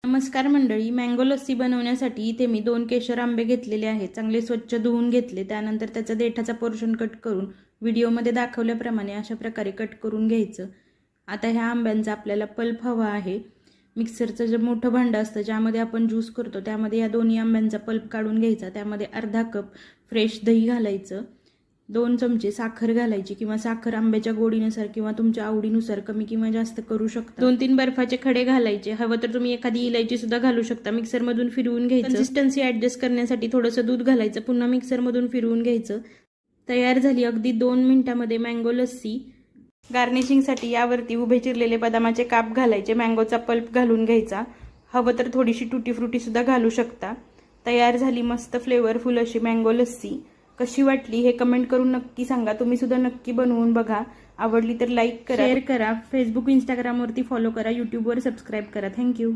नमस्कार मंडळी, मँगो लस्सी बनवण्यासाठी इथे मी 2 केशर आंबे घेतलेले आहेत. चांगले स्वच्छ धुवून घेतले. त्यानंतर त्याचा देठाचा पोर्शन कट करून व्हिडिओमध्ये दाखवल्याप्रमाणे अशा प्रकारे कट करून घ्यायचं. आता ह्या आंब्यांचा आपल्याला पल्प हवा आहे. मिक्सरचं जे मोठं भांडं असतं ज्यामध्ये आपण ज्यूस करतो त्यामध्ये या दोन्ही आंब्यांचा पल्प काढून घ्यायचा. त्यामध्ये अर्धा कप फ्रेश दही घालायचं. 2 चमचे साखर घालायची किंवा साखर आंब्याच्या गोडीनुसार किंवा तुमच्या आवडीनुसार कमी किंवा जास्त करू शकता. 2-3 बर्फाचे खडे घालायचे. हवं तर तुम्ही एखादी इलायची सुद्धा घालू शकता. मिक्सरमधून फिरवून घ्यायचं. कन्सिस्टन्सी ऍडजस्ट करण्यासाठी थोडंसं दूध घालायचं. पुन्हा मिक्सरमधून फिरवून घ्यायचं. तयार झाली अगदी 2 मिनिटांमध्ये मँगो लस्सी. गार्निशिंगसाठी यावरती उभे चिरलेले बदामाचे काप घालायचे. मँगोचा पल्प घालून घ्यायचा. हवं तर थोडीशी टुटी फ्रुटी सुद्धा घालू शकता. तयार झाली मस्त फ्लेवरफुल अशी मँगो लस्सी. कशी वाटली हे कमेंट करून नक्की सांगा. तुम्ही सुद्धा नक्की बनवून बघा. आवडली तर लाईक करा, शेअर करा. फेसबुक इंस्टाग्रामवरती फॉलो करा. यूट्यूबवर सबस्क्राईब करा. थँक्यू.